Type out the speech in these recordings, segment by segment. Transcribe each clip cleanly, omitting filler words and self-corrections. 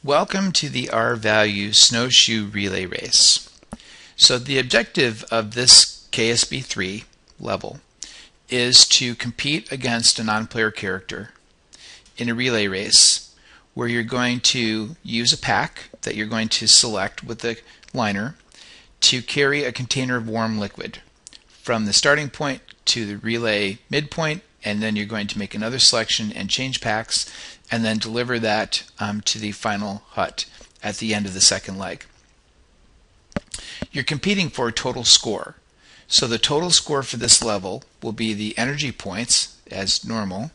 Welcome to the R-Value Snowshoe Relay Race. So the objective of this ksb3 level is to compete against a non-player character in a relay race where you're going to use a pack that you're going to select with the liner to carry a container of warm liquid from the starting point to the relay midpoint, and then you're going to make another selection and change packs and then deliver that to the final hut at the end of the second leg. You're competing for a total score. So the total score for this level will be the energy points as normal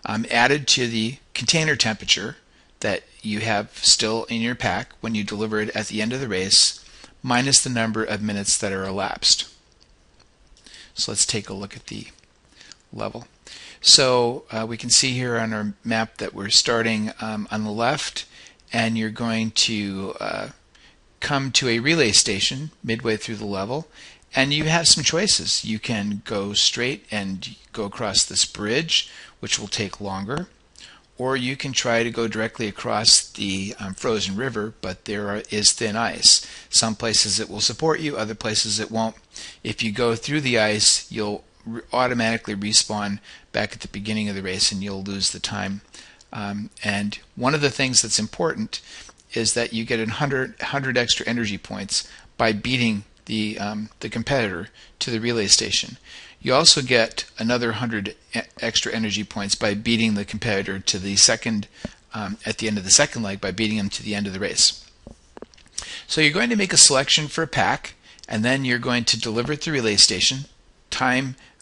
added to the container temperature that you have still in your pack when you deliver it at the end of the race, minus the number of minutes that are elapsed. So let's take a look at the level. So we can see here on our map that we're starting on the left, and you're going to come to a relay station midway through the level, and you have some choices. You can go straight and go across this bridge, which will take longer, or you can try to go directly across the frozen river, but there is thin ice. Some places it will support you, other places it won't. If you go through the ice, you'll automatically respawn back at the beginning of the race and you'll lose the time. And one of the things that's important is that you get 100 extra energy points by beating the competitor to the relay station. You also get another 100 extra energy points by beating the competitor to the second at the end of the second leg, by beating them to the end of the race. So you're going to make a selection for a pack, and then you're going to deliver it to the relay station.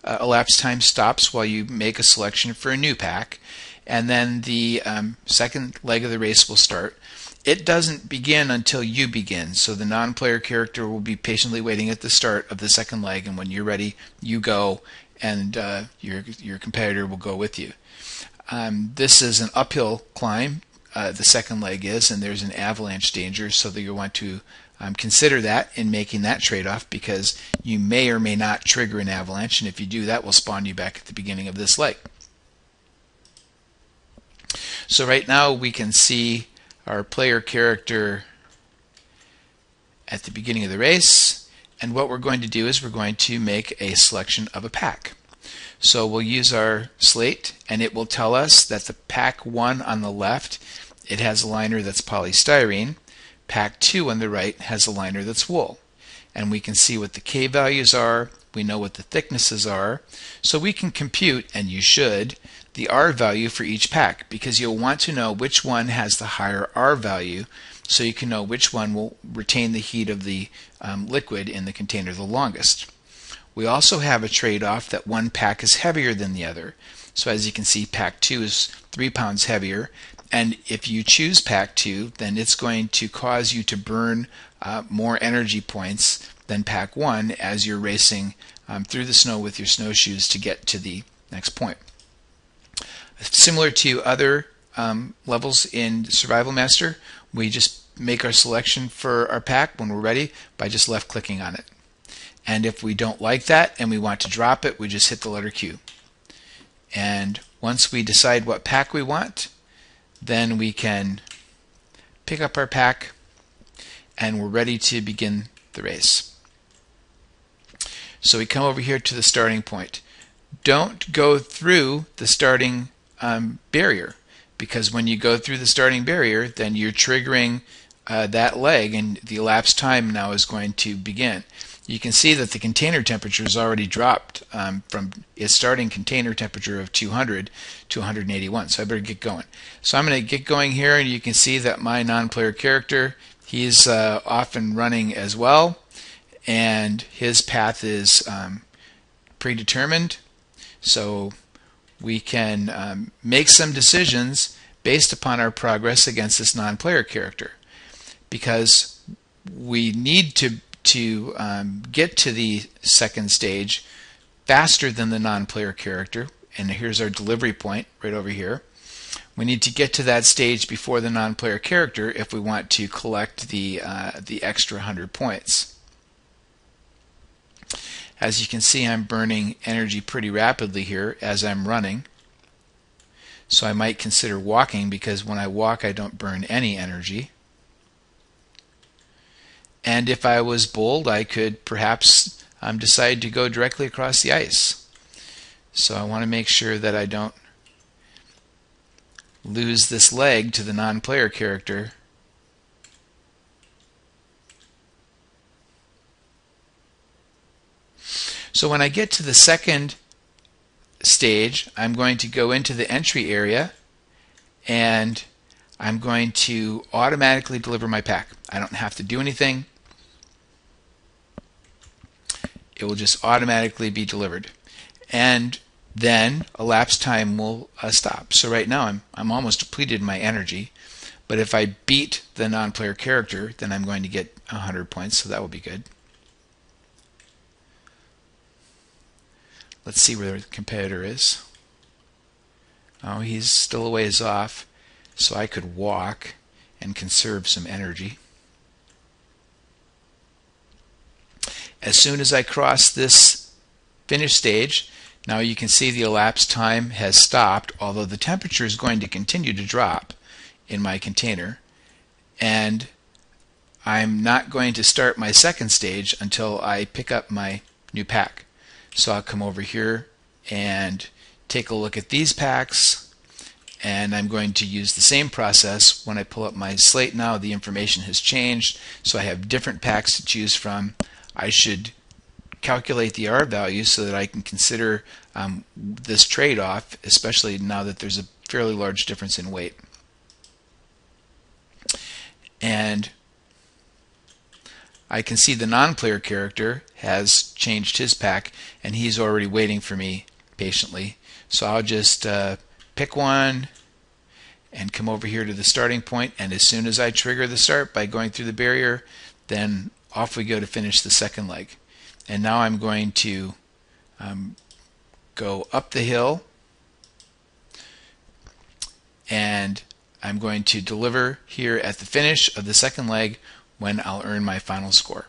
Elapsed time stops while you make a selection for a new pack, and then the second leg of the race will start. It doesn't begin until you begin, so the non-player character will be patiently waiting at the start of the second leg, and when you're ready, you go, and your competitor will go with you. This is an uphill climb, the second leg is, and there's an avalanche danger, so that you'll want to consider that in making that trade-off, because you may or may not trigger an avalanche, and if you do, that will spawn you back at the beginning of this leg. So right now we can see our player character at the beginning of the race, and what we're going to do is we're going to make a selection of a pack. So we'll use our slate, and it will tell us that the pack 1 on the left, it has a liner that's polystyrene. Pack 2 on the right has a liner that's wool. And we can see what the K values are, we know what the thicknesses are, so we can compute, and you should, the R value for each pack, because you'll want to know which one has the higher R value so you can know which one will retain the heat of the liquid in the container the longest. We also have a trade-off that one pack is heavier than the other. So as you can see, pack 2 is 3 pounds heavier, and if you choose pack 2, then it's going to cause you to burn more energy points than pack 1 as you're racing through the snow with your snowshoes to get to the next point. Similar to other levels in Survival Master, we just make our selection for our pack when we're ready by just left clicking on it. And if we don't like that and we want to drop it, we just hit the letter Q. And once we decide what pack we want, then we can pick up our pack and we're ready to begin the race. So we come over here to the starting point. Don't go through the starting barrier, because when you go through the starting barrier, then you're triggering that leg, and the elapsed time now is going to begin. You can see that the container temperature has already dropped from its starting container temperature of 200 to 181, so I better get going. So I'm going to get going here, and you can see that my non-player character, he's off and running as well, and his path is predetermined, so we can make some decisions based upon our progress against this non-player character, because we need to get to the second stage faster than the non-player character, and here's our delivery point right over here. We need to get to that stage before the non-player character if we want to collect the extra 100 points. As you can see, I'm burning energy pretty rapidly here as I'm running. So I might consider walking, because when I walk I don't burn any energy. And if I was bold, I could perhaps decide to go directly across the ice. So I want to make sure that I don't lose this leg to the non-player character. So when I get to the second stage, I'm going to go into the entry area and I'm going to automatically deliver my pack. I don't have to do anything. It will just automatically be delivered. And then elapsed time will stop. So right now I'm almost depleted in my energy. But if I beat the non-player character, then I'm going to get 100 points, so that will be good. Let's see where the competitor is. Oh, he's still a ways off, so I could walk and conserve some energy. As soon as I cross this finish stage, now you can see the elapsed time has stopped, although the temperature is going to continue to drop in my container. And I'm not going to start my second stage until I pick up my new pack. So I'll come over here and take a look at these packs, and I'm going to use the same process. When I pull up my slate now, the information has changed, so I have different packs to choose from. I should calculate the R value so that I can consider this trade-off, especially now that there's a fairly large difference in weight. And I can see the non-player character has changed his pack, and he's already waiting for me patiently. So I'll just pick one and come over here to the starting point, and as soon as I trigger the start by going through the barrier, then off we go to finish the second leg. And now I'm going to go up the hill, and I'm going to deliver here at the finish of the second leg when I'll earn my final score.